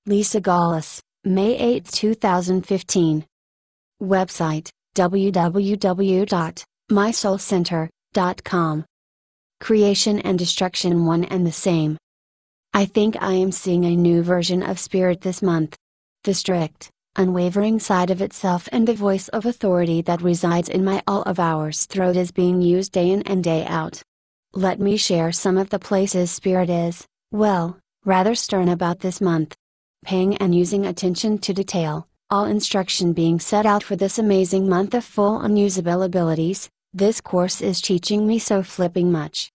Lisa Gawlas, May 8, 2015. Website, www.mysoulcenter.com. Creation and destruction one and the same. I think I am seeing a new version of spirit this month. The strict, unwavering side of itself and the voice of authority that resides in my all of hours throat is being used day in and day out. Let me share some of the places spirit is, well, rather stern about this month. Paying and using attention to detail, all instruction being set out for this amazing month of full unusable abilities. This course is teaching me so flipping much.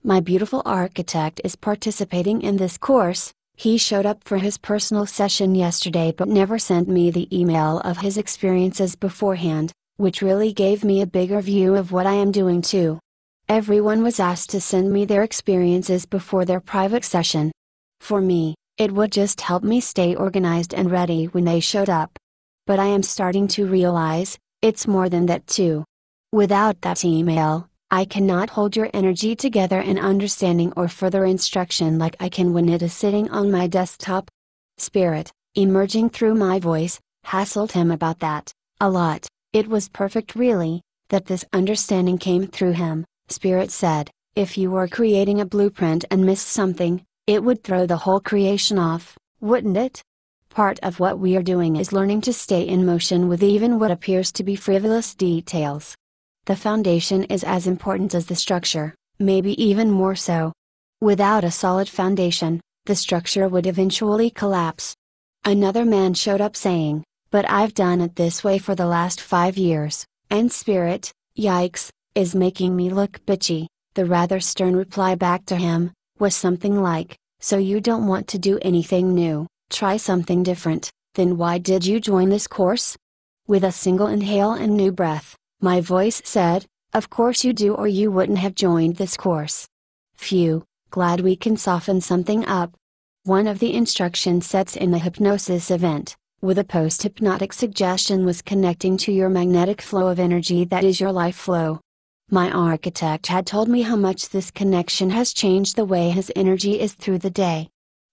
My beautiful architect is participating in this course. He showed up for his personal session yesterday but never sent me the email of his experiences beforehand, which really gave me a bigger view of what I am doing too. Everyone was asked to send me their experiences before their private session. For me, it would just help me stay organized and ready when they showed up. But I am starting to realize, it's more than that too. Without that email, I cannot hold your energy together in understanding or further instruction like I can when it is sitting on my desktop. Spirit, emerging through my voice, hassled him about that, a lot. It was perfect really, that this understanding came through him. Spirit said, if you were creating a blueprint and missed something, it would throw the whole creation off, wouldn't it? Part of what we are doing is learning to stay in motion with even what appears to be frivolous details. The foundation is as important as the structure, maybe even more so. Without a solid foundation, the structure would eventually collapse. Another man showed up saying, but I've done it this way for the last 5 years, and spirit, yikes, is making me look bitchy. The rather stern reply back to him was something like, so you don't want to do anything new, try something different, then why did you join this course? With a single inhale and new breath, my voice said, of course you do or you wouldn't have joined this course. Phew, glad we can soften something up. One of the instruction sets in the hypnosis event, with a post-hypnotic suggestion was connecting to your magnetic flow of energy that is your life flow. My architect had told me how much this connection has changed the way his energy is through the day.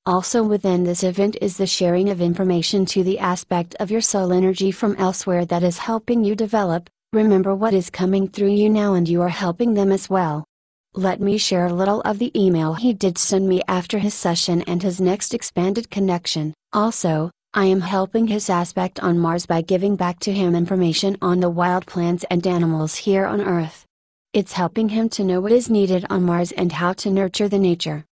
Also within this event is the sharing of information to the aspect of your soul energy from elsewhere that is helping you develop. Remember what is coming through you now and you are helping them as well. Let me share a little of the email he did send me after his session and his next expanded connection. Also, I am helping his aspect on Mars by giving back to him information on the wild plants and animals here on Earth. It's helping him to know what is needed on Mars and how to nurture the nature.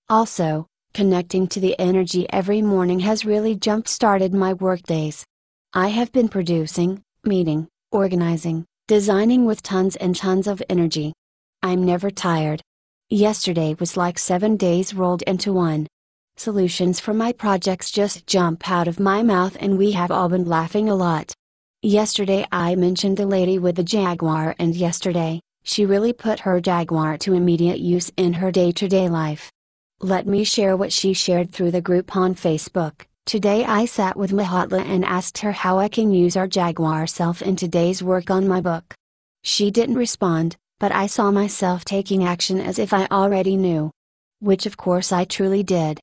Also, connecting to the energy every morning has really jump-started my workdays. I have been producing, meeting, organizing, designing with tons and tons of energy. I'm never tired. Yesterday was like 7 days rolled into one. Solutions for my projects just jump out of my mouth and we have all been laughing a lot. Yesterday I mentioned the lady with the Jaguar and yesterday, she really put her Jaguar to immediate use in her day-to-day life. Let me share what she shared through the group on Facebook. Today I sat with Mahatma and asked her how I can use our Jaguar self in today's work on my book. She didn't respond, but I saw myself taking action as if I already knew. Which of course I truly did.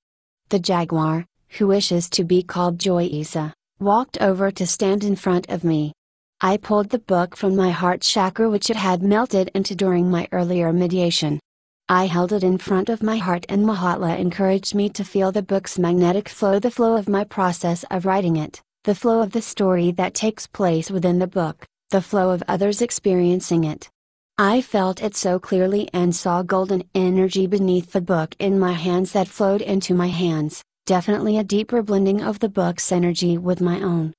The Jaguar, who wishes to be called Joyisa, walked over to stand in front of me. I pulled the book from my heart chakra which it had melted into during my earlier mediation. I held it in front of my heart and Mahatma encouraged me to feel the book's magnetic flow, the flow of my process of writing it, the flow of the story that takes place within the book, the flow of others experiencing it. I felt it so clearly and saw golden energy beneath the book in my hands that flowed into my hands, definitely a deeper blending of the book's energy with my own.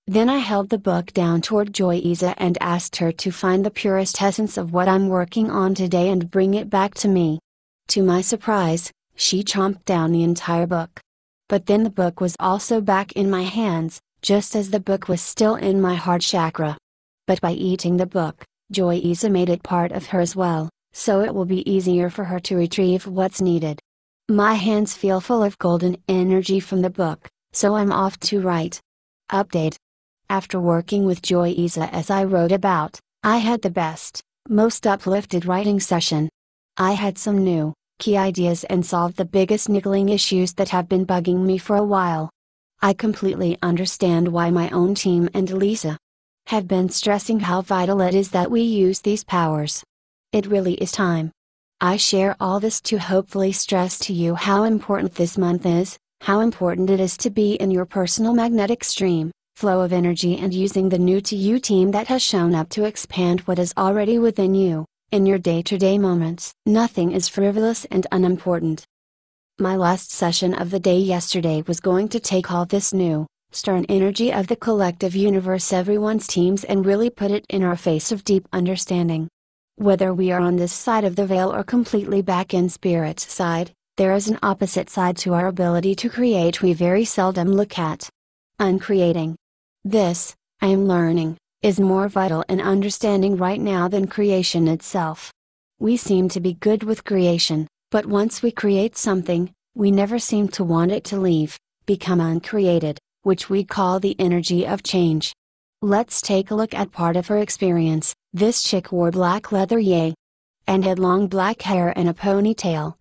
Then I held the book down toward Joyisa and asked her to find the purest essence of what I'm working on today and bring it back to me. To my surprise, she chomped down the entire book. But then the book was also back in my hands, just as the book was still in my heart chakra. But by eating the book, Joyisa made it part of her as well, so it will be easier for her to retrieve what's needed. My hands feel full of golden energy from the book, so I'm off to write. Update. After working with Joyisa as I wrote about, I had the best, most uplifted writing session. I had some new, key ideas and solved the biggest niggling issues that have been bugging me for a while. I completely understand why my own team and Lisa have been stressing how vital it is that we use these powers. It really is time. I share all this to hopefully stress to you how important this month is, how important it is to be in your personal magnetic stream, flow of energy, and using the new to you team that has shown up to expand what is already within you, in your day-to-day moments. Nothing is frivolous and unimportant. My last session of the day yesterday was going to take all this new, stern energy of the collective universe, everyone's teams, and really put it in our face of deep understanding. Whether we are on this side of the veil or completely back in spirit's side, there is an opposite side to our ability to create we very seldom look at. Uncreating. This, I am learning, is more vital in understanding right now than creation itself. We seem to be good with creation, but once we create something, we never seem to want it to leave, become uncreated, which we call the energy of change. Let's take a look at part of her experience. This chick wore black leather, and had long black hair and a ponytail.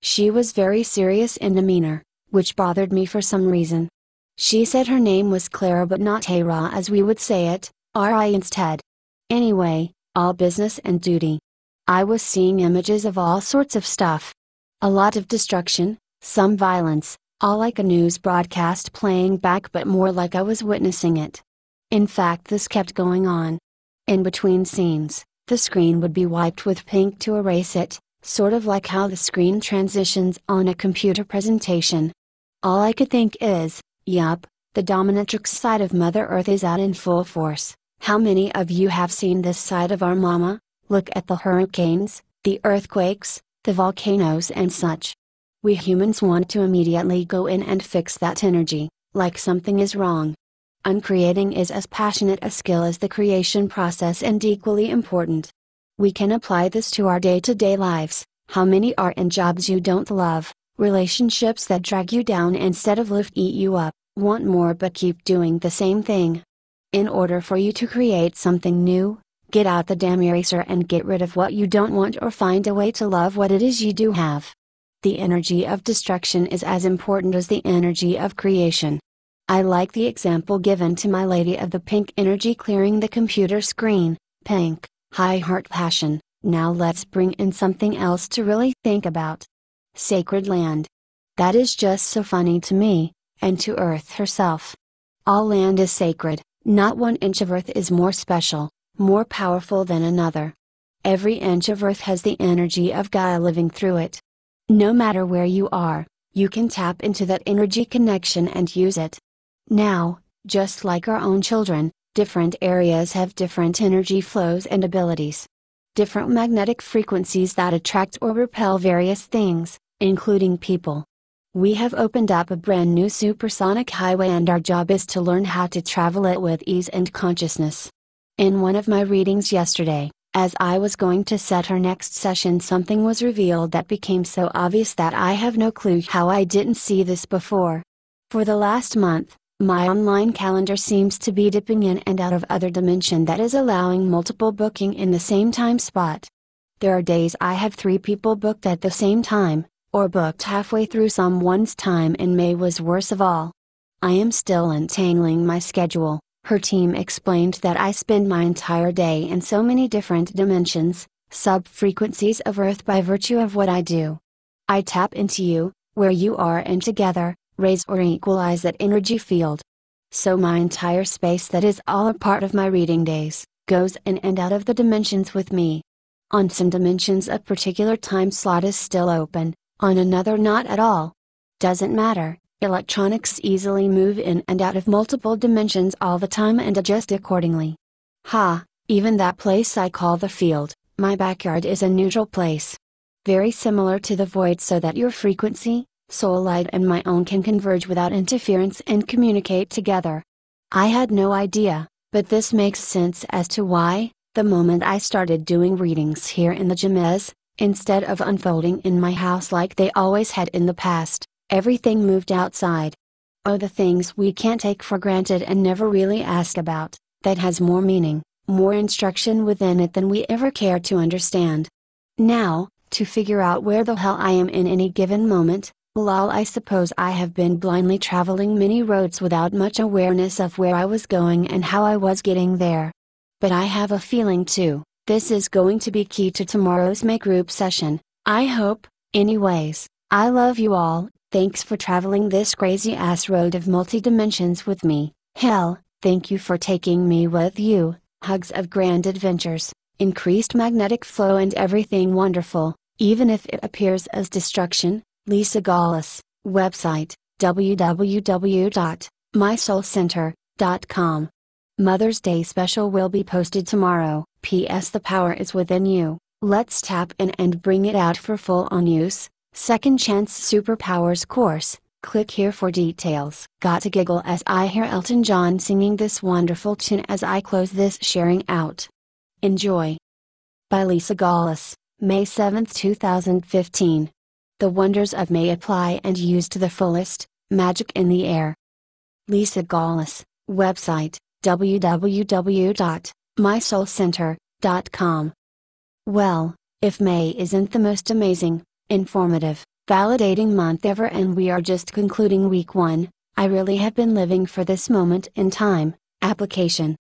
She was very serious in demeanor, which bothered me for some reason. She said her name was Clara, but not Tara as we would say it, R.I. instead. Anyway, all business and duty. I was seeing images of all sorts of stuff. A lot of destruction, some violence, all like a news broadcast playing back, but more like I was witnessing it. In fact, this kept going on. In between scenes, the screen would be wiped with pink to erase it, sort of like how the screen transitions on a computer presentation. All I could think is, yup, the dominatrix side of Mother Earth is out in full force. How many of you have seen this side of our mama? Look at the hurricanes, the earthquakes, the volcanoes and such. We humans want to immediately go in and fix that energy, like something is wrong. Uncreating is as passionate a skill as the creation process and equally important. We can apply this to our day-to-day lives. How many are in jobs you don't love, relationships that drag you down instead of lift you up, want more but keep doing the same thing? In order for you to create something new, get out the damn eraser and get rid of what you don't want, or find a way to love what it is you do have. The energy of destruction is as important as the energy of creation. I like the example given to my lady of the pink energy clearing the computer screen. Pink, high heart passion. Now let's bring in something else to really think about. Sacred land. That is just so funny to me, and to Earth herself. All land is sacred, not one inch of Earth is more special, more powerful than another. Every inch of Earth has the energy of Gaia living through it. No matter where you are, you can tap into that energy connection and use it. Now, just like our own children, different areas have different energy flows and abilities. Different magnetic frequencies that attract or repel various things, including people. We have opened up a brand new supersonic highway, and our job is to learn how to travel it with ease and consciousness. In one of my readings yesterday, as I was going to set our next session, something was revealed that became so obvious that I have no clue how I didn't see this before. For the last month, my online calendar seems to be dipping in and out of other dimension that is allowing multiple booking in the same time spot. There are days I have 3 people booked at the same time, or booked halfway through someone's time, and May was worst of all. I am still untangling my schedule. Her team explained that I spend my entire day in so many different dimensions, sub-frequencies of Earth by virtue of what I do. I tap into you, where you are, and together, raise or equalize that energy field. So my entire space that is all a part of my reading days, goes in and out of the dimensions with me. On some dimensions a particular time slot is still open, on another not at all. Doesn't matter. Electronics easily move in and out of multiple dimensions all the time and adjust accordingly. Even that place I call the field, my backyard, is a neutral place. Very similar to the void, so that your frequency, soul light, and my own can converge without interference and communicate together. I had no idea, but this makes sense as to why, the moment I started doing readings here in the gym, instead of unfolding in my house like they always had in the past, everything moved outside. Oh, the things we can't take for granted and never really ask about, that has more meaning, more instruction within it than we ever care to understand. Now, to figure out where the hell I am in any given moment, Lol, I suppose I have been blindly traveling many roads without much awareness of where I was going and how I was getting there. But I have a feeling too, this is going to be key to tomorrow's May group session, I hope. Anyways, I love you all, thanks for traveling this crazy ass road of multi-dimensions with me. Hell, thank you for taking me with you. Hugs of grand adventures, increased magnetic flow and everything wonderful, even if it appears as destruction. Lisa Gawlas, website, www.mysoulcenter.com. Mother's Day special will be posted tomorrow. P.S. The power is within you, let's tap in and bring it out for full-on use. Second Chance Superpowers course, click here for details. Got to giggle as I hear Elton John singing this wonderful tune as I close this sharing out. Enjoy. By Lisa Gawlas, May 7, 2015. The wonders of May apply and use to the fullest, magic in the air. Lisa Gawlas, website, www.mysoulcenter.com. Well, if May isn't the most amazing, informative, validating month ever and we are just concluding week 1, I really have been living for this moment in time, application.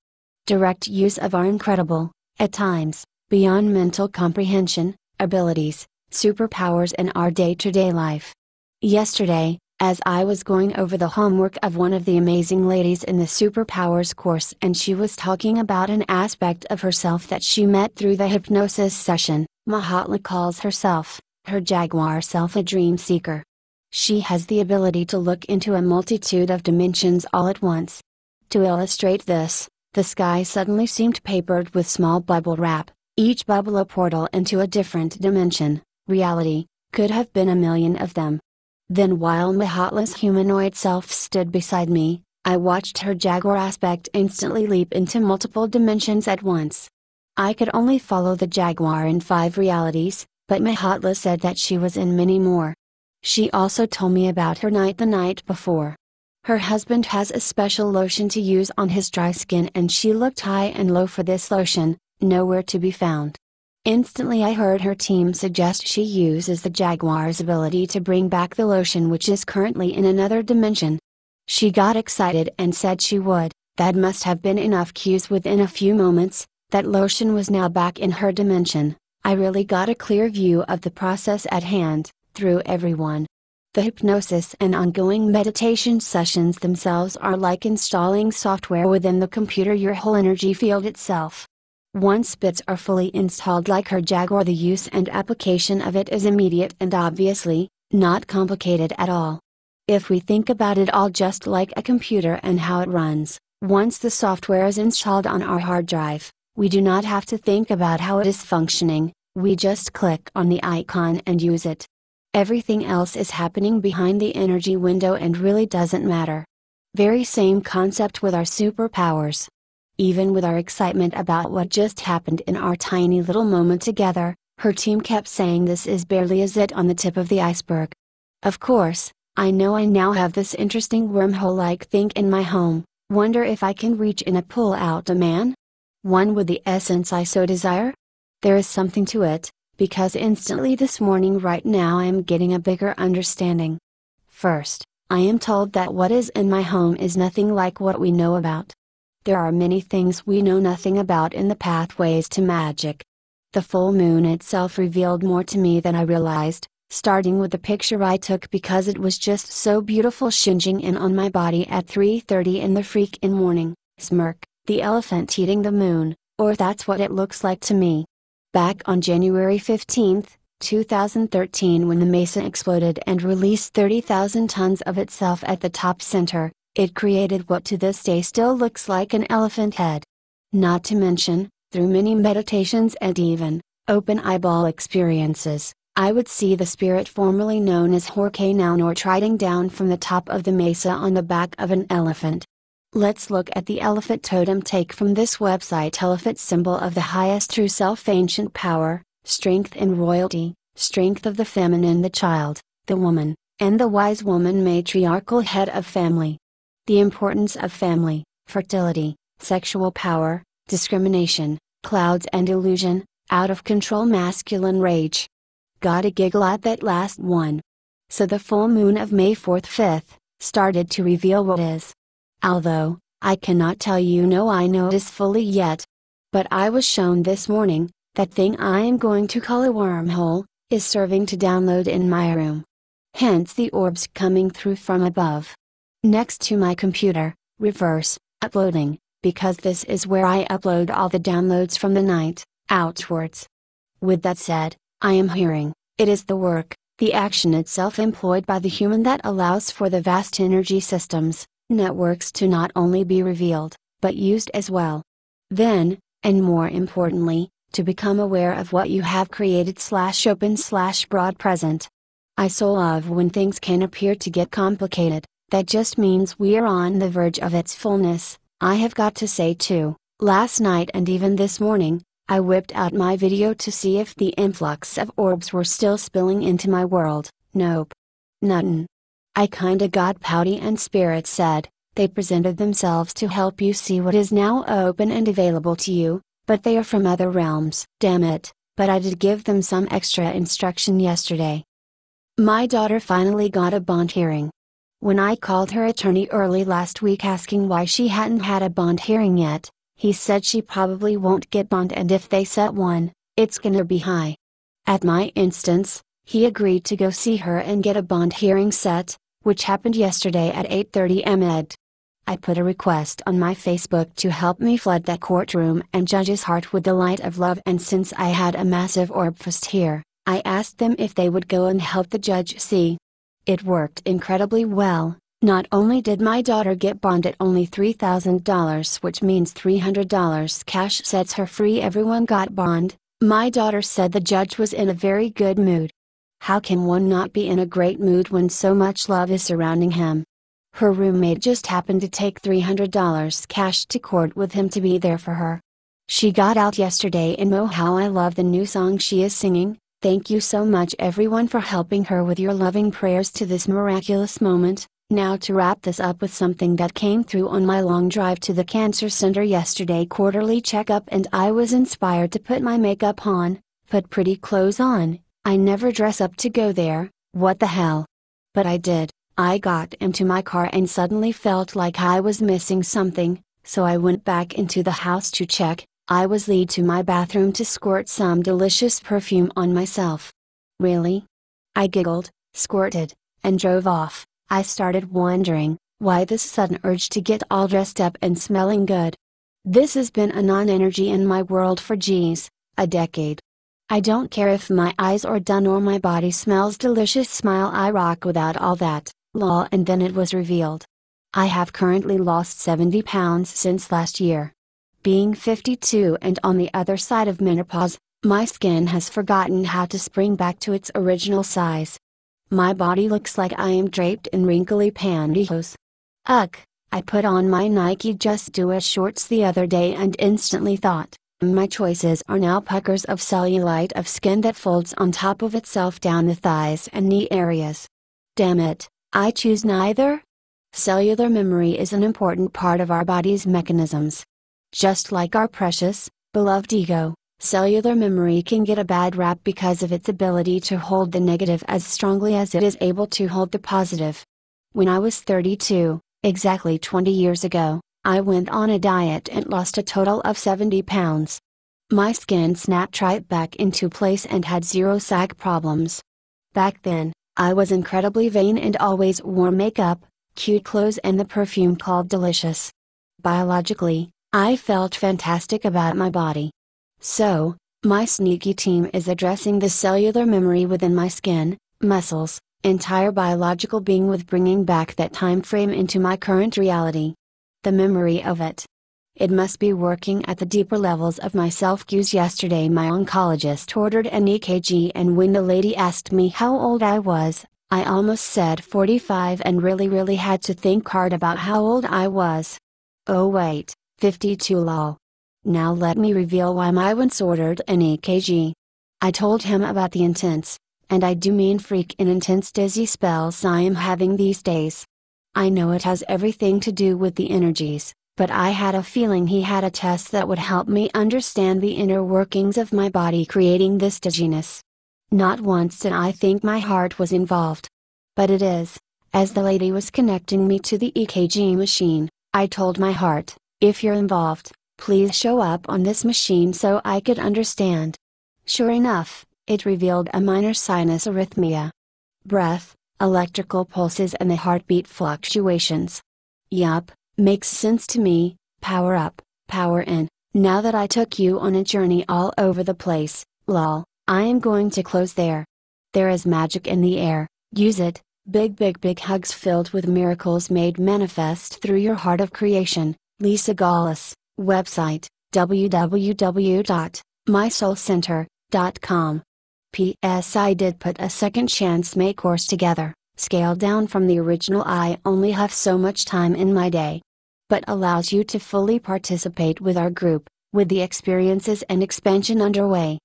Direct use of our incredible, at times, beyond mental comprehension, abilities, superpowers in our day-to-day life. Yesterday, as I was going over the homework of one of the amazing ladies in the Superpowers course and she was talking about an aspect of herself that she met through the hypnosis session, Mahatma calls herself, her Jaguar self, a dream seeker. She has the ability to look into a multitude of dimensions all at once. To illustrate this, the sky suddenly seemed papered with small bubble wrap, each bubble a portal into a different dimension. Reality, could have been a million of them. Then while Mahatma's humanoid self stood beside me, I watched her Jaguar aspect instantly leap into multiple dimensions at once. I could only follow the Jaguar in 5 realities, but Mahatma said that she was in many more. She also told me about her night the night before. Her husband has a special lotion to use on his dry skin and she looked high and low for this lotion, nowhere to be found. Instantly I heard her team suggest she uses the Jaguar's ability to bring back the lotion which is currently in another dimension. She got excited and said she would. That must have been enough cues. Within a few moments, that lotion was now back in her dimension. I really got a clear view of the process at hand, through everyone. The hypnosis and ongoing meditation sessions themselves are like installing software within the computer, your whole energy field itself. Once bits are fully installed like her Jaguar, the use and application of it is immediate and obviously, not complicated at all. If we think about it all just like a computer and how it runs, once the software is installed on our hard drive, we do not have to think about how it is functioning, we just click on the icon and use it. Everything else is happening behind the energy window and really doesn't matter. Very same concept with our superpowers. Even with our excitement about what just happened in our tiny little moment together, her team kept saying this is barely a zit on the tip of the iceberg. Of course, I know I now have this interesting wormhole-like thing in my home, wonder if I can reach in and pull out a man? One with the essence I so desire? There is something to it, because instantly this morning right now I am getting a bigger understanding. First, I am told that what is in my home is nothing like what we know about. There are many things we know nothing about in the pathways to magic. The full moon itself revealed more to me than I realized, starting with the picture I took because it was just so beautiful, shinging in on my body at 3:30 in the freaking morning. Smirk, the elephant eating the moon, or that's what it looks like to me. Back on January 15, 2013, when the mesa exploded and released 30,000 tons of itself at the top center, it created what to this day still looks like an elephant head. Not to mention, through many meditations and even open eyeball experiences, I would see the spirit formerly known as Horcanoun or Triding down from the top of the mesa on the back of an elephant. Let's look at the elephant totem take from this website. Elephant, symbol of the highest true self, ancient power, strength and royalty, strength of the feminine, the child, the woman, and the wise woman, matriarchal head of family. The importance of family, fertility, sexual power, discrimination, clouds and illusion, out of control masculine rage. Gotta giggle at that last one. So the full moon of May 4th 5th, started to reveal what is. Although, I cannot tell you no I know this fully yet. But I was shown this morning, that thing I am going to call a wormhole, is serving to download in my room. Hence the orbs coming through from above. Next to my computer, reverse, uploading, because this is where I upload all the downloads from the night, outwards. With that said, I am hearing, it is the work, the action itself employed by the human that allows for the vast energy systems, networks to not only be revealed, but used as well. Then, and more importantly, to become aware of what you have created /open /broad present. I so love when things can appear to get complicated, that just means we are on the verge of its fullness. I have got to say too, last night and even this morning, I whipped out my video to see if the influx of orbs were still spilling into my world. Nope. Nuttin'. I kinda got pouty and Spirit said, they presented themselves to help you see what is now open and available to you, but they are from other realms. Damn it, but I did give them some extra instruction yesterday. My daughter finally got a bond hearing. When I called her attorney early last week asking why she hadn't had a bond hearing yet, he said she probably won't get bond and if they set one, it's gonna be high. At my instance, he agreed to go see her and get a bond hearing set, which happened yesterday at 8:30 am. I put a request on my Facebook to help me flood that courtroom and judge's heart with the light of love, and since I had a massive orb fest here, I asked them if they would go and help the judge see. It worked incredibly well. Not only did my daughter get bond at only $3,000, which means $300 cash sets her free, everyone got bond. My daughter said the judge was in a very good mood. How can one not be in a great mood when so much love is surrounding him? Her roommate just happened to take $300 cash to court with him to be there for her. She got out yesterday and oh how I love the new song she is singing. Thank you so much everyone for helping her with your loving prayers to this miraculous moment. Now to wrap this up with something that came through on my long drive to the cancer center yesterday, quarterly checkup, and I was inspired to put my makeup on, put pretty clothes on. I never dress up to go there, what the hell. But I did. I got into my car and suddenly felt like I was missing something, so I went back into the house to check. I was led to my bathroom to squirt some delicious perfume on myself. Really? I giggled, squirted, and drove off. I started wondering, why this sudden urge to get all dressed up and smelling good? This has been a non-energy in my world for a decade. I don't care if my eyes are done or my body smells delicious, smile I rock without all that, lol. And then it was revealed. I have currently lost 70 pounds since last year. Being 52 and on the other side of menopause, my skin has forgotten how to spring back to its original size. My body looks like I am draped in wrinkly pantyhose. Ugh, I put on my Nike Just Do It shorts the other day and instantly thought, my choices are now puckers of cellulite of skin that folds on top of itself down the thighs and knee areas. Damn it, I choose neither. Cellular memory is an important part of our body's mechanisms. Just like our precious, beloved ego, cellular memory can get a bad rap because of its ability to hold the negative as strongly as it is able to hold the positive. When I was 32, exactly 20 years ago, I went on a diet and lost a total of 70 pounds. My skin snapped right back into place and had zero sag problems. Back then, I was incredibly vain and always wore makeup, cute clothes and the perfume called Delicious. Biologically, I felt fantastic about my body. So, my sneaky team is addressing the cellular memory within my skin, muscles, entire biological being with bringing back that time frame into my current reality. The memory of it. It must be working at the deeper levels of my self-cues. Yesterday my oncologist ordered an EKG and when the lady asked me how old I was, I almost said 45 and really had to think hard about how old I was. Oh wait, 52 lol. Now let me reveal why my once ordered an EKG. I told him about the intense, and I do mean freaking intense dizzy spells I am having these days. I know it has everything to do with the energies, but I had a feeling he had a test that would help me understand the inner workings of my body creating this dizziness. Not once did I think my heart was involved. But it is. As the lady was connecting me to the EKG machine, I told my heart, if you're involved, please show up on this machine so I could understand. Sure enough, it revealed a minor sinus arrhythmia. Breath, electrical pulses and the heartbeat fluctuations. Yup, makes sense to me. Power up, power in. Now that I took you on a journey all over the place, lol, I am going to close there. There is magic in the air, use it. Big hugs filled with miracles made manifest through your heart of creation. Lisa Gawlas, website, www.mysoulcenter.com. P.S. I did put a Second Chance May course together, scaled down from the original. I only have so much time in my day. But allows you to fully participate with our group, with the experiences and expansion underway.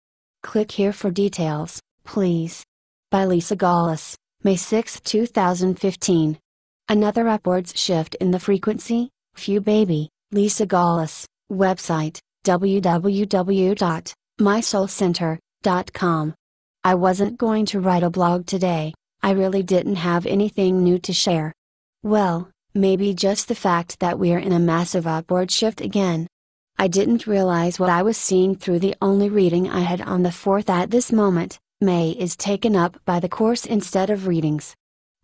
Click here for details, please. By Lisa Gawlas, May 6, 2015. Another upwards shift in the frequency, Phew baby. Lisa Gawlas, website, www.mysoulcenter.com. I wasn't going to write a blog today, I really didn't have anything new to share. Well, maybe just the fact that we're in a massive upward shift again. I didn't realize what I was seeing through the only reading I had on the 4th at this moment. May is taken up by the course instead of readings.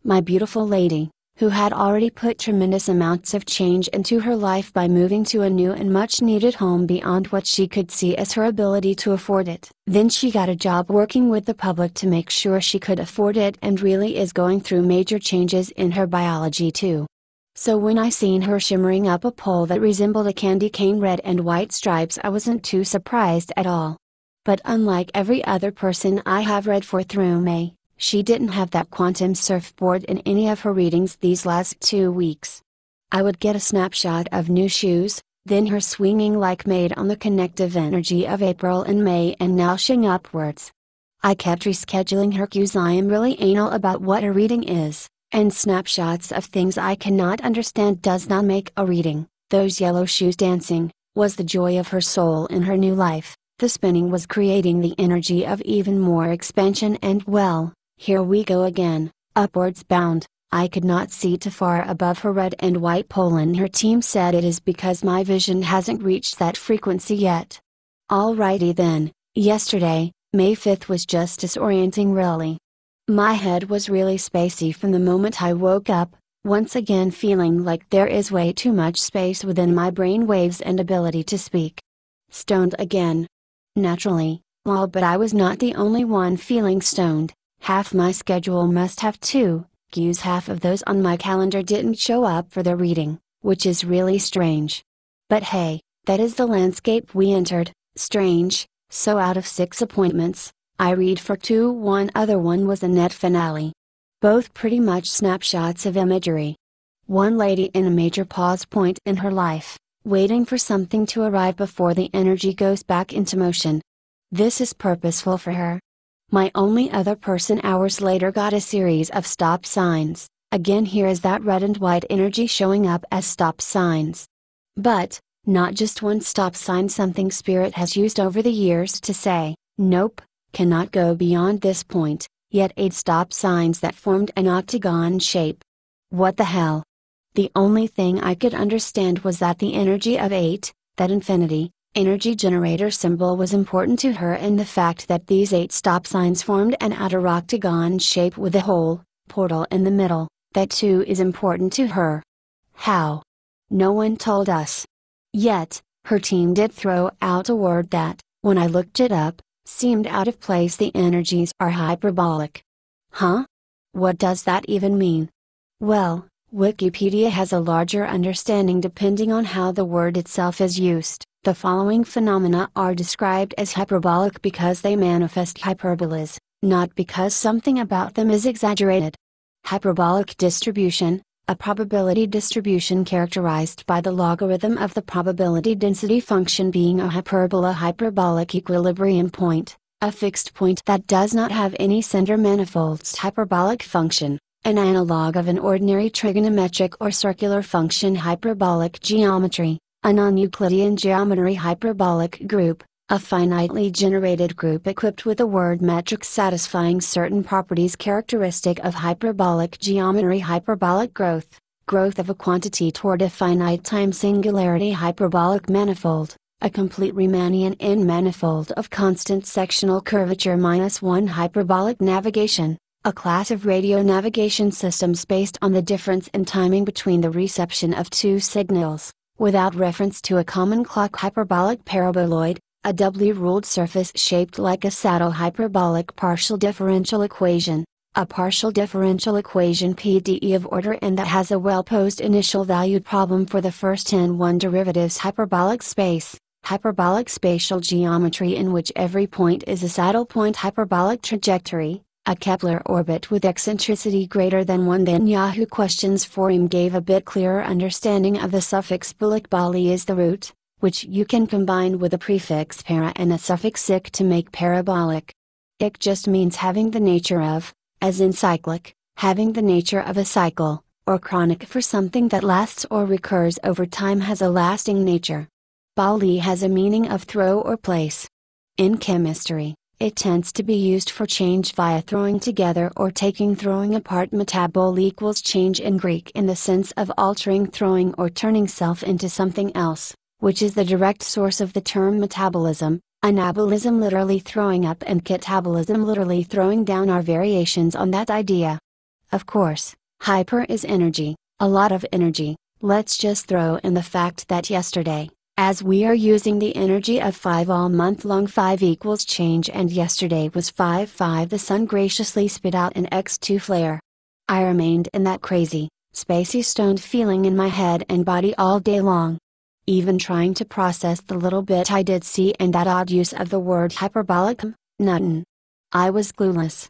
My beautiful lady, who had already put tremendous amounts of change into her life by moving to a new and much needed home beyond what she could see as her ability to afford it. Then she got a job working with the public to make sure she could afford it and really is going through major changes in her biology too. So when I seen her shimmering up a pole that resembled a candy cane red and white stripes, I wasn't too surprised at all. But unlike every other person I have read for through May, she didn't have that quantum surfboard in any of her readings these last 2 weeks. I would get a snapshot of new shoes, then her swinging like maid on the connective energy of April and May and nowshing upwards. I kept rescheduling her cues. I am really anal about what a reading is, and snapshots of things I cannot understand does not make a reading. Those yellow shoes dancing, was the joy of her soul in her new life. The spinning was creating the energy of even more expansion and well, here we go again, upwards bound. I could not see too far above her red and white pole and her team said it is because my vision hasn't reached that frequency yet. Alrighty then, yesterday, May 5th was just disorienting really. My head was really spacey from the moment I woke up, once again feeling like there is way too much space within my brain waves and ability to speak. Stoned again. Naturally, lol, but I was not the only one feeling stoned. Half my schedule must have too, cues half of those on my calendar didn't show up for the reading, which is really strange. But hey, that is the landscape we entered, strange, so out of 6 appointments, I read for 2, one other one was a net finale. Both pretty much snapshots of imagery. One lady in a major pause point in her life, waiting for something to arrive before the energy goes back into motion. This is purposeful for her. My only other person hours later got a series of stop signs. Again here is that red and white energy showing up as stop signs. But, not just one stop sign, something spirit has used over the years to say, nope, cannot go beyond this point, yet 8 stop signs that formed an octagon shape. What the hell? The only thing I could understand was that the energy of 8, that infinity, energy generator symbol was important to her, and the fact that these 8 stop signs formed an outer octagon shape with a hole, portal in the middle, that too is important to her. How? No one told us. Yet, her team did throw out a word that, when I looked it up, seemed out of place. The energies are hyperbolic. Huh? What does that even mean? Well, Wikipedia has a larger understanding depending on how the word itself is used. The following phenomena are described as hyperbolic because they manifest hyperbolas, not because something about them is exaggerated. Hyperbolic distribution, a probability distribution characterized by the logarithm of the probability density function being a hyperbola. Hyperbolic equilibrium point, a fixed point that does not have any center manifolds. Hyperbolic function, an analog of an ordinary trigonometric or circular function. Hyperbolic geometry, a non-Euclidean geometry. Hyperbolic group, A finitely generated group equipped with a word metric satisfying certain properties characteristic of hyperbolic geometry. Hyperbolic growth, growth of a quantity toward a finite time singularity. Hyperbolic manifold, a complete Riemannian n-manifold of constant sectional curvature -1. Hyperbolic navigation, a class of radio navigation systems based on the difference in timing between the reception of two signals, without reference to a common clock. Hyperbolic paraboloid, a doubly ruled surface shaped like a saddle. Hyperbolic partial differential equation, a partial differential equation PDE of order n that has a well-posed initial valued problem for the first n1 derivatives. Hyperbolic space, hyperbolic spatial geometry in which every point is a saddle point. Hyperbolic trajectory, a Kepler orbit with eccentricity greater than 1. Then Yahoo Questions forum gave a bit clearer understanding of the suffix bolic. Bali is the root, which you can combine with a prefix para and a suffix -ic to make parabolic. Ic just means having the nature of, as in cyclic, having the nature of a cycle, or chronic for something that lasts or recurs over time has a lasting nature. Bali has a meaning of throw or place. In chemistry, it tends to be used for change via throwing together or taking. Throwing apart. Metabol equals change in Greek in the sense of altering, throwing or turning self into something else, which is the direct source of the term metabolism. Anabolism literally throwing up and catabolism literally throwing down are variations on that idea. Of course, hyper is energy, a lot of energy. Let's just throw in the fact that yesterday, as we are using the energy of 5 all month long, 5 equals change, and yesterday was 5 the sun graciously spit out an X2 flare. I remained in that crazy, spacey stoned feeling in my head and body all day long. Even trying to process the little bit I did see and that odd use of the word hyperbolic, nothing. I was clueless.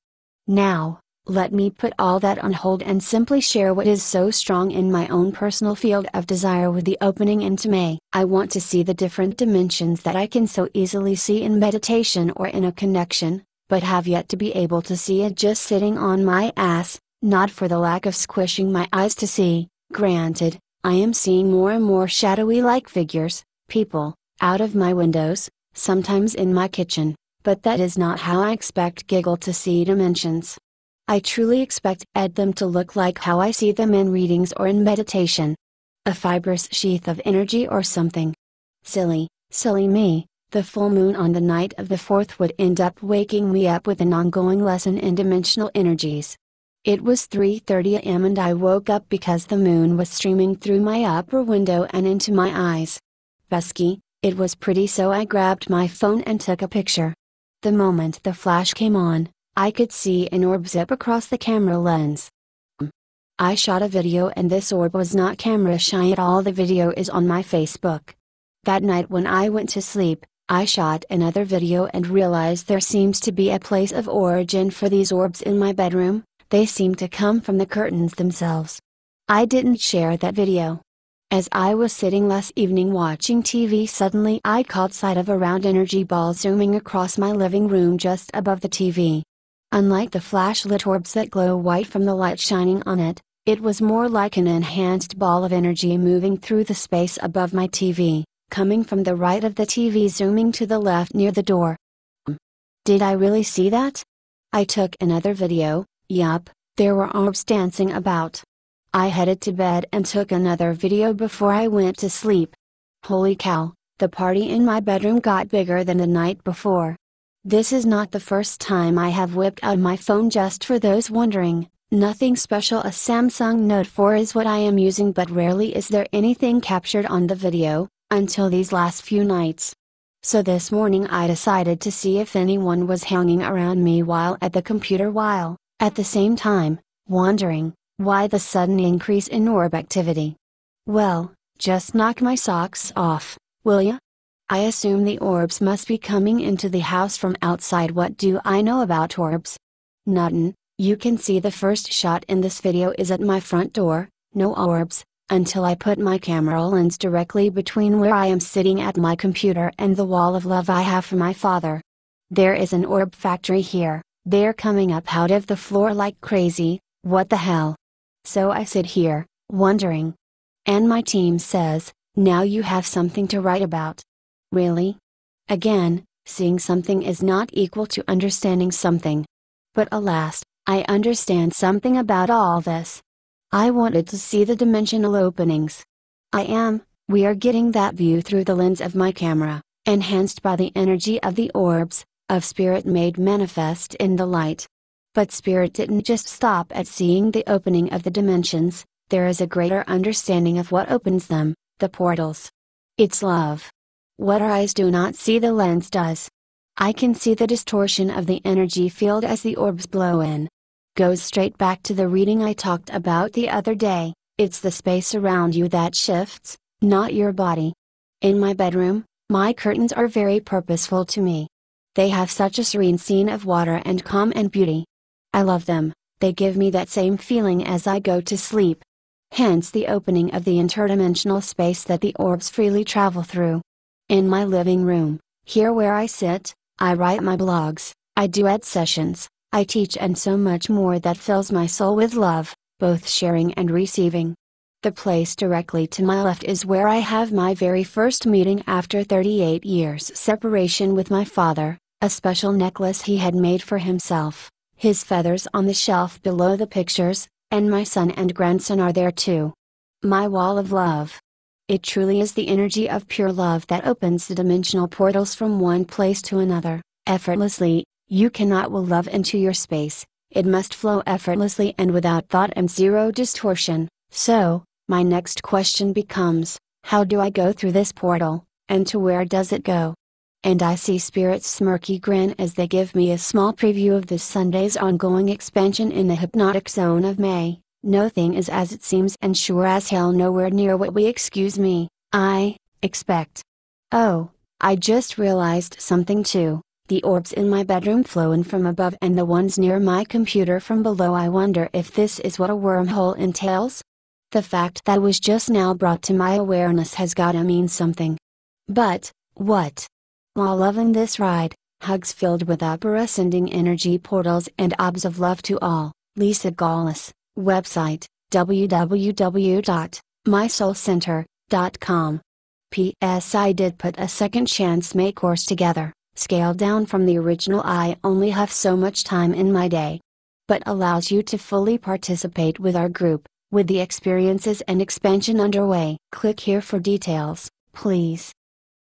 Now, let me put all that on hold and simply share what is so strong in my own personal field of desire with the opening into May. I want to see the different dimensions that I can so easily see in meditation or in a connection, but have yet to be able to see it just sitting on my ass, not for the lack of squishing my eyes to see. Granted, I am seeing more and more shadowy like figures, people, out of my windows, sometimes in my kitchen, but that is not how I expect Giggle to see dimensions. I truly expect them to look like how I see them in readings or in meditation. A fibrous sheath of energy or something. Silly, silly me, the full moon on the night of the 4th would end up waking me up with an ongoing lesson in dimensional energies. It was 3:30 a.m. and I woke up because the moon was streaming through my upper window and into my eyes. Pesky, it was pretty, so I grabbed my phone and took a picture. The moment the flash came on, I could see an orb zip across the camera lens. I shot a video and this orb was not camera shy at all. The video is on my Facebook. That night when I went to sleep, I shot another video and realized there seems to be a place of origin for these orbs in my bedroom. They seem to come from the curtains themselves. I didn't share that video. As I was sitting last evening watching TV, suddenly I caught sight of a round energy ball zooming across my living room just above the TV. Unlike the flashlit orbs that glow white from the light shining on it, it was more like an enhanced ball of energy moving through the space above my TV, coming from the right of the TV, zooming to the left near the door. Did I really see that? I took another video. Yup, there were orbs dancing about. I headed to bed and took another video before I went to sleep. Holy cow, the party in my bedroom got bigger than the night before. This is not the first time I have whipped out my phone. Just for those wondering, nothing special. A Samsung Note 4 is what I am using, but rarely is there anything captured on the video, until these last few nights. So this morning I decided to see if anyone was hanging around me while at the computer, while, at the same time, wondering, why the sudden increase in orb activity. Well, just knock my socks off, will ya? I assume the orbs must be coming into the house from outside. What do I know about orbs? Nuttin', you can see the first shot in this video is at my front door, no orbs, until I put my camera lens directly between where I am sitting at my computer and the wall of love I have for my father. There is an orb factory here, they're coming up out of the floor like crazy, what the hell? So I sit here, wondering. And my team says, now you have something to write about. Really? Again, seeing something is not equal to understanding something. But alas, I understand something about all this. I wanted to see the dimensional openings. We are getting that view through the lens of my camera, enhanced by the energy of the orbs, of spirit made manifest in the light. But spirit didn't just stop at seeing the opening of the dimensions, there is a greater understanding of what opens them, the portals. It's love. What our eyes do not see, the lens does. I can see the distortion of the energy field as the orbs blow in. Goes straight back to the reading I talked about the other day, it's the space around you that shifts, not your body. In my bedroom, my curtains are very purposeful to me. They have such a serene scene of water and calm and beauty. I love them, they give me that same feeling as I go to sleep. Hence the opening of the interdimensional space that the orbs freely travel through. In my living room, here where I sit, I write my blogs, I duet sessions, I teach, and so much more that fills my soul with love, both sharing and receiving. The place directly to my left is where I have my very first meeting after 38 years separation with my father, a special necklace he had made for himself, his feathers on the shelf below the pictures, and my son and grandson are there too. My wall of love. It truly is the energy of pure love that opens the dimensional portals from one place to another, effortlessly. You cannot will love into your space, it must flow effortlessly and without thought and zero distortion. So, my next question becomes, how do I go through this portal, and to where does it go? And I see Spirit's smirky grin as they give me a small preview of this Sunday's ongoing expansion in the hypnotic zone of May. No thing is as it seems, and sure as hell nowhere near what we I expect. Oh, I just realized something too. The orbs in my bedroom flow in from above and the ones near my computer from below. I wonder if this is what a wormhole entails? The fact that was just now brought to my awareness has gotta mean something. But, what? While loving this ride, hugs filled with upper ascending energy portals and obs of love to all. Lisa Gawlas, website, www.mysoulcenter.com. P.S. I did put a Second Chance May course together. Scaled down from the original. I only have so much time in my day. But allows you to fully participate with our group, with the experiences and expansion underway. Click here for details, please.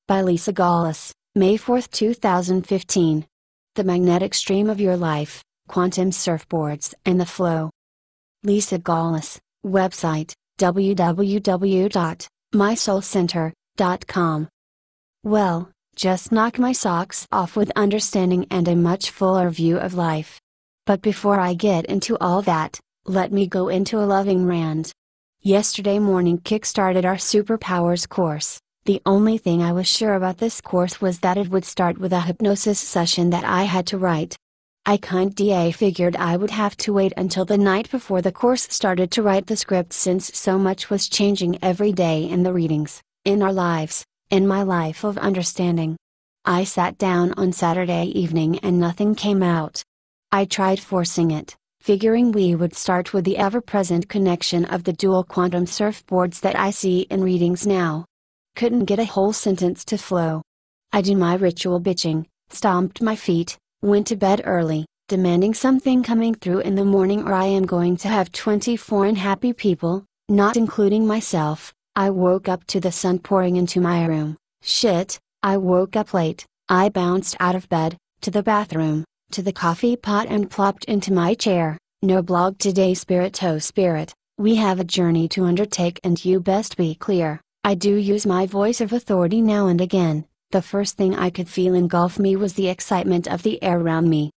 By Lisa Gawlas, May 4, 2015. The Magnetic Stream of Your Life, Quantum Surfboards and the Flow. Lisa Gawlas, website, www.mysoulcenter.com. Well, just knock my socks off with understanding and a much fuller view of life. But before I get into all that, let me go into a loving rant. Yesterday morning kick-started our Superpowers course. The only thing I was sure about this course was that it would start with a hypnosis session that I had to write. I kinda figured I would have to wait until the night before the course started to write the script, since so much was changing every day in the readings, in our lives, in my life of understanding. I sat down on Saturday evening and nothing came out. I tried forcing it, figuring we would start with the ever-present connection of the dual quantum surfboards that I see in readings now. Couldn't get a whole sentence to flow. I do my ritual bitching, stomped my feet, went to bed early, demanding something coming through in the morning or I am going to have 24 unhappy people, not including myself. I woke up to the sun pouring into my room. Shit, I woke up late. I bounced out of bed, to the bathroom, to the coffee pot and plopped into my chair. No blog today, spirit. Oh spirit, we have a journey to undertake and you best be clear. I do use my voice of authority now and again. The first thing I could feel engulf me was the excitement of the air around me.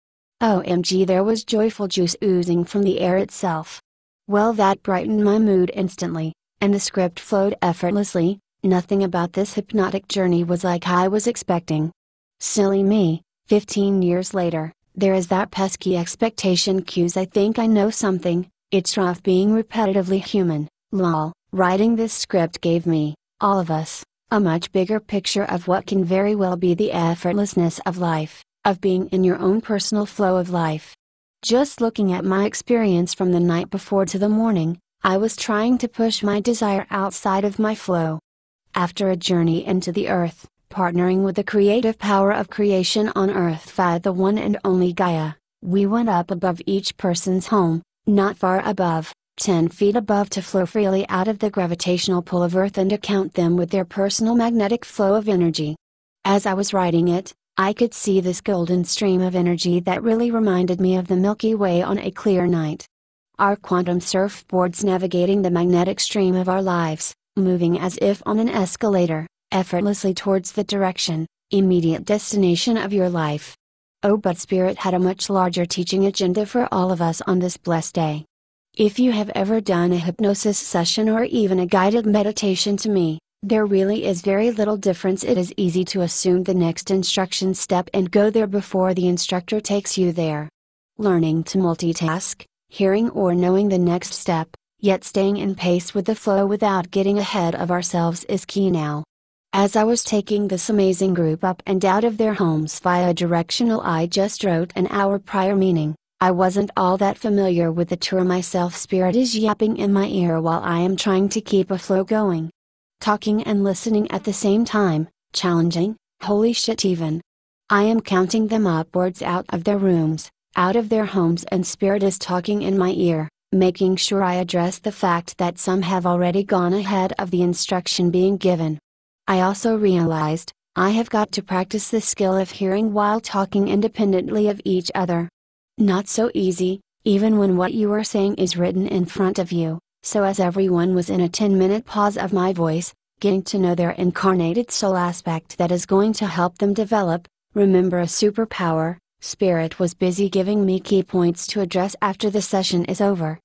OMG, there was joyful juice oozing from the air itself. Well, that brightened my mood instantly, and the script flowed effortlessly. Nothing about this hypnotic journey was like I was expecting. Silly me, 15 years later, there is that pesky expectation cues. I think I know something, it's rough being repetitively human, lol. Writing this script gave me, all of us, a much bigger picture of what can very well be the effortlessness of life, of being in your own personal flow of life. Just looking at my experience from the night before to the morning, I was trying to push my desire outside of my flow. After a journey into the earth, Partnering with the creative power of creation on Earth via the one and only Gaia, we went up above each person's home, not far above, 10 feet above, to flow freely out of the gravitational pull of Earth and account them with their personal magnetic flow of energy. As I was writing it, I could see this golden stream of energy that really reminded me of the Milky Way on a clear night. Our quantum surfboards navigating the magnetic stream of our lives, moving as if on an escalator, effortlessly towards the direction, immediate destination of your life. Oh, but Spirit had a much larger teaching agenda for all of us on this blessed day. If you have ever done a hypnosis session or even a guided meditation to me, there really is very little difference. It is easy to assume the next instruction step and go there before the instructor takes you there. Learning to multitask, hearing or knowing the next step, yet staying in pace with the flow without getting ahead of ourselves is key now. As I was taking this amazing group up and out of their homes via a directional I just wrote an hour prior, meaning, I wasn't all that familiar with the tour myself. Spirit is yapping in my ear while I am trying to keep a flow going. Talking and listening at the same time, challenging, holy shit even. I am counting them upwards out of their rooms, out of their homes, and Spirit is talking in my ear, making sure I address the fact that some have already gone ahead of the instruction being given. I also realized, I have got to practice the skill of hearing while talking independently of each other. Not so easy, even when what you are saying is written in front of you, so as everyone was in a 10-minute pause of my voice, getting to know their incarnated soul aspect that is going to help them develop, remember a superpower. Spirit was busy giving me key points to address after the session is over.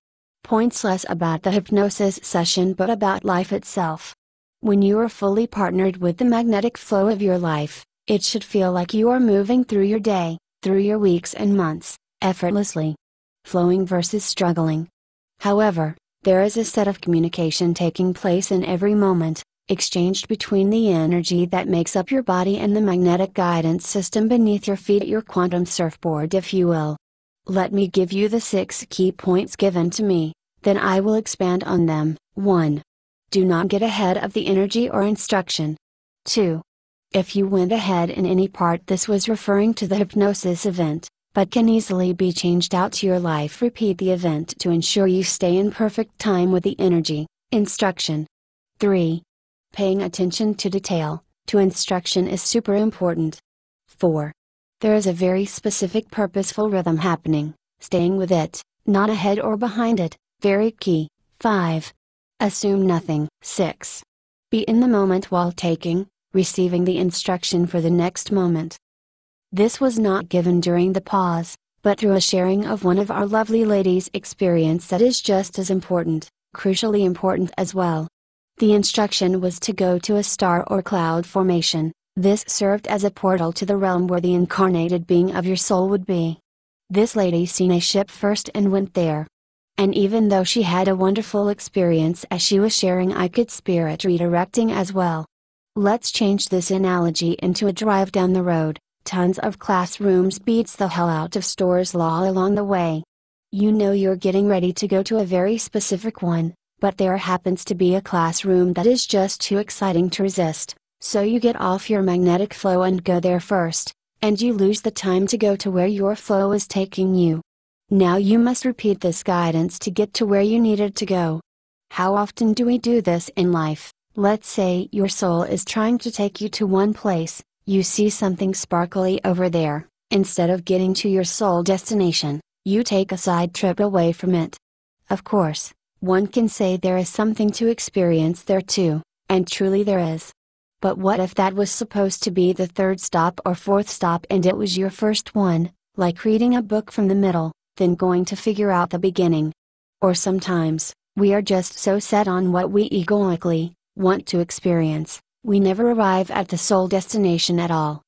Points less about the hypnosis session but about life itself. When you are fully partnered with the magnetic flow of your life, it should feel like you are moving through your day, through your weeks and months, effortlessly. Flowing versus struggling. However, there is a set of communication taking place in every moment, exchanged between the energy that makes up your body and the magnetic guidance system beneath your feet, your quantum surfboard if you will. Let me give you the 6 key points given to me, then I will expand on them. 1. Do not get ahead of the energy or instruction. 2. If you went ahead in any part, this was referring to the hypnosis event, but can easily be changed out to your life. Repeat the event to ensure you stay in perfect time with the energy, instruction. 3. Paying attention to detail, to instruction is super important. 4. There is a very specific purposeful rhythm happening, staying with it, not ahead or behind it, very key. 5. Assume nothing. 6. Be in the moment while taking, receiving the instruction for the next moment. This was not given during the pause, but through a sharing of one of our lovely ladies' experience that is just as important, crucially important as well. The instruction was to go to a star or cloud formation. This served as a portal to the realm where the incarnated being of your soul would be. This lady seen a ship first and went there. And even though she had a wonderful experience as she was sharing, I could Spirit redirecting as well. Let's change this analogy into a drive down the road. Tons of classrooms beats the hell out of stores all along the way. You know you're getting ready to go to a very specific one, but there happens to be a classroom that is just too exciting to resist, so you get off your magnetic flow and go there first, and you lose the time to go to where your flow is taking you. Now you must repeat this guidance to get to where you needed to go. How often do we do this in life? Let's say your soul is trying to take you to one place, you see something sparkly over there. Instead of getting to your soul destination, you take a side trip away from it. Of course, one can say there is something to experience there too, and truly there is. But what if that was supposed to be the 3rd stop or 4th stop and it was your first one, like reading a book from the middle, then going to figure out the beginning? Or sometimes, we are just so set on what we egoically want to experience, we never arrive at the soul destination at all.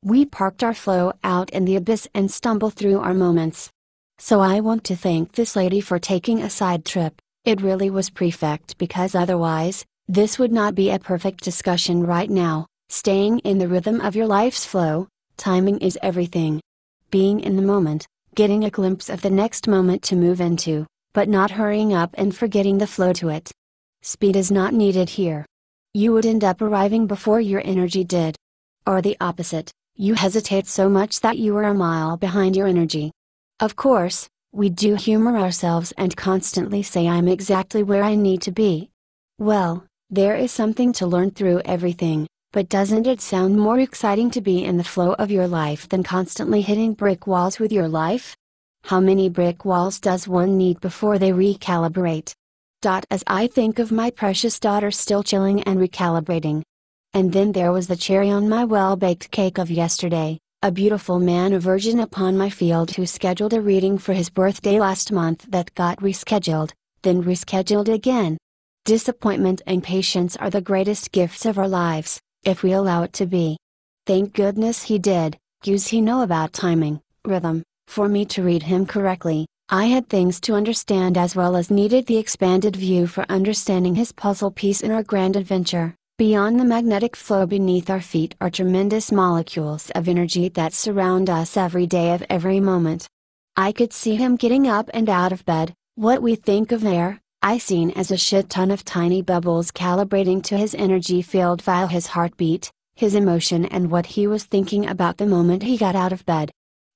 We parked our flow out in the abyss and stumble through our moments. So I want to thank this lady for taking a side trip. It really was perfect, because otherwise, this would not be a perfect discussion right now. Staying in the rhythm of your life's flow, timing is everything. Being in the moment, getting a glimpse of the next moment to move into, but not hurrying up and forgetting the flow to it. Speed is not needed here. You would end up arriving before your energy did. Or the opposite, you hesitate so much that you are a mile behind your energy. Of course, we do humor ourselves and constantly say I'm exactly where I need to be. Well, there is something to learn through everything, but doesn't it sound more exciting to be in the flow of your life than constantly hitting brick walls with your life? How many brick walls does one need before they recalibrate? As I think of my precious daughter still chilling and recalibrating. And then there was the cherry on my well-baked cake of yesterday, a beautiful man, a virgin upon my field, who scheduled a reading for his birthday last month that got rescheduled, then rescheduled again. Disappointment and patience are the greatest gifts of our lives, if we allow it to be. Thank goodness he did, 'cause he know about timing, rhythm, for me to read him correctly. I had things to understand as well as needed the expanded view for understanding his puzzle piece in our grand adventure. Beyond the magnetic flow beneath our feet are tremendous molecules of energy that surround us every day of every moment. I could see him getting up and out of bed. What we think of air, I seen as a shit ton of tiny bubbles calibrating to his energy field via his heartbeat, his emotion, and what he was thinking about the moment he got out of bed.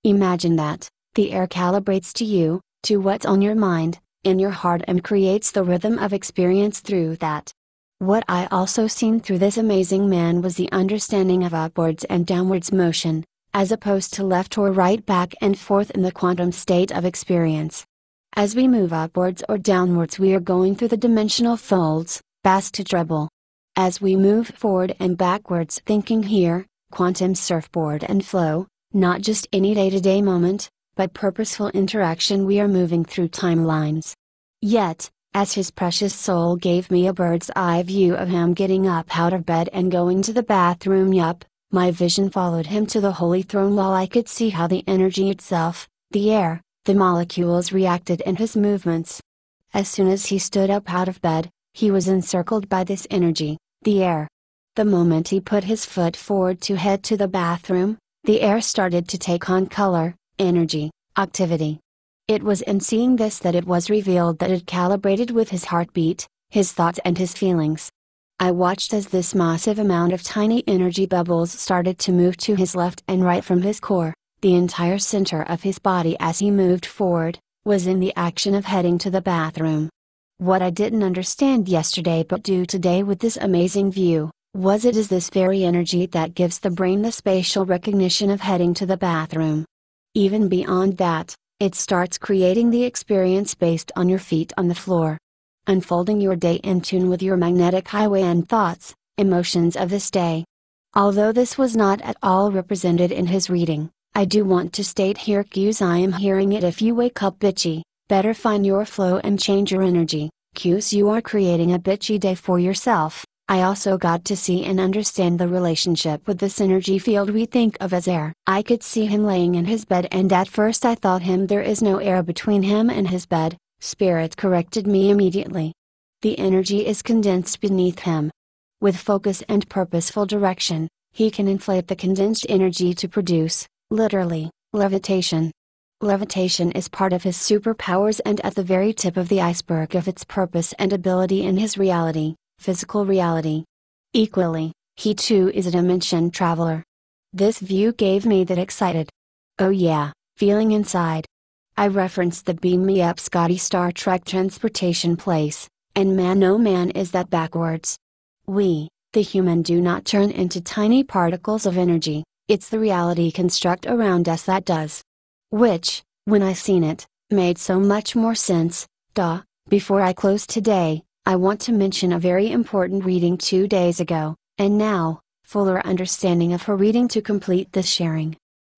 Imagine that, the air calibrates to you, to what's on your mind, in your heart, and creates the rhythm of experience through that. What I also seen through this amazing man was the understanding of upwards and downwards motion, as opposed to left or right, back and forth in the quantum state of experience. As we move upwards or downwards, we are going through the dimensional folds, bass to treble. As we move forward and backwards, thinking here, quantum surfboard and flow, not just any day-to-day moment, but purposeful interaction, we are moving through timelines. Yet, as his precious soul gave me a bird's eye view of him getting up out of bed and going to the bathroom, my vision followed him to the holy throne, while I could see how the energy itself, the air, the molecules reacted in his movements. As soon as he stood up out of bed, he was encircled by this energy, the air. The moment he put his foot forward to head to the bathroom, the air started to take on color, energy, activity. It was in seeing this that it was revealed that it calibrated with his heartbeat, his thoughts, and his feelings. I watched as this massive amount of tiny energy bubbles started to move to his left and right from his core. The entire center of his body, as he moved forward, was in the action of heading to the bathroom. What I didn't understand yesterday but do today with this amazing view, was it is this very energy that gives the brain the spatial recognition of heading to the bathroom. Even beyond that, it starts creating the experience based on your feet on the floor. Unfolding your day in tune with your magnetic highway and thoughts, emotions of this day. Although this was not at all represented in his reading, I do want to state here, 'cause I am hearing it: if you wake up bitchy, better find your flow and change your energy, 'cause you are creating a bitchy day for yourself. I also got to see and understand the relationship with this energy field we think of as air. I could see him laying in his bed, and at first I thought there is no air between him and his bed. Spirit corrected me immediately. The energy is condensed beneath him. With focus and purposeful direction, he can inflate the condensed energy to produce, literally, levitation. Levitation is part of his superpowers and at the very tip of the iceberg of its purpose and ability in his reality, physical reality. Equally, he too is a dimension traveler. This view gave me that excited, oh yeah, feeling inside. I referenced the Beam Me Up Scotty Star Trek transportation place, and man oh man is that backwards. We, the human, do not turn into tiny particles of energy, it's the reality construct around us that does. Which, when I seen it, made so much more sense. Before I close today, I want to mention a very important reading 2 days ago, and now, fuller understanding of her reading to complete this sharing.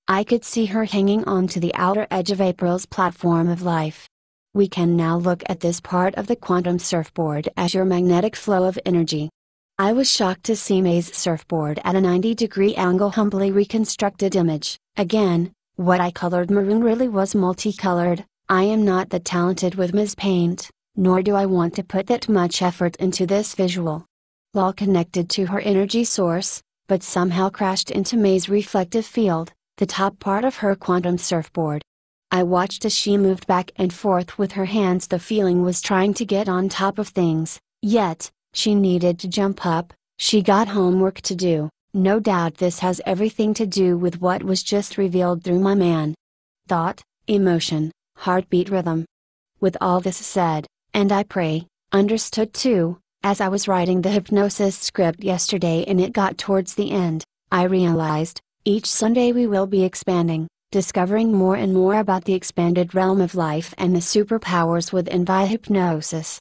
I could see her hanging on to the outer edge of April's platform of life. We can now look at this part of the quantum surfboard as your magnetic flow of energy. I was shocked to see May's surfboard at a 90-degree angle, humbly reconstructed image. Again, what I colored maroon really was multicolored. I am not that talented with Ms. Paint, nor do I want to put that much effort into this visual. Law connected to her energy source, but somehow crashed into May's reflective field, the top part of her quantum surfboard. I watched as she moved back and forth with her hands. The feeling was trying to get on top of things, yet, she needed to jump up. She got homework to do, No doubt this has everything to do with what was just revealed through my man. Thought, emotion, heartbeat rhythm. With all this said, and I pray, understood too, as I was writing the hypnosis script yesterday and it got towards the end, I realized, each Sunday we will be expanding, discovering more and more about the expanded realm of life and the superpowers within via hypnosis.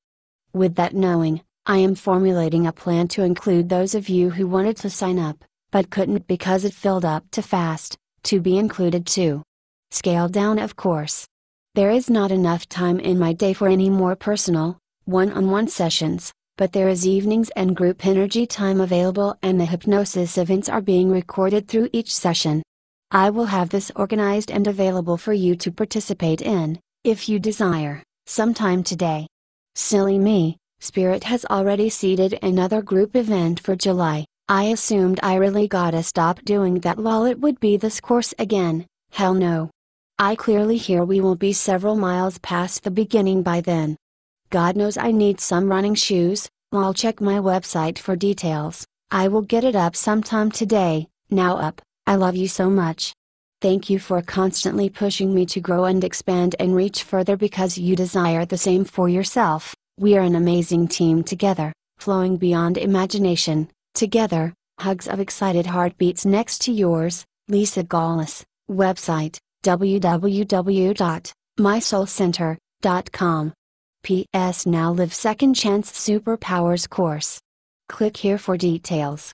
With that knowing, I am formulating a plan to include those of you who wanted to sign up, but couldn't because it filled up too fast, to be included too. Scaled down, of course. There is not enough time in my day for any more personal, one-on-one sessions, but there is evenings and group energy time available, and the hypnosis events are being recorded through each session. I will have this organized and available for you to participate in, if you desire, sometime today. Silly me, Spirit has already seeded another group event for July. I assumed I really gotta stop doing that while it would be this course again. Hell no. I clearly hear we will be several miles past the beginning by then. God knows I need some running shoes. I'll check my website for details. I will get it up sometime today. Now up, I love you so much. Thank you for constantly pushing me to grow and expand and reach further because you desire the same for yourself. We are an amazing team together, flowing beyond imagination. Together, hugs of excited heartbeats next to yours, Lisa Gawlas. Website, www.mysoulcenter.com. P.S. Now live Second Chance Superpowers course. Click here for details.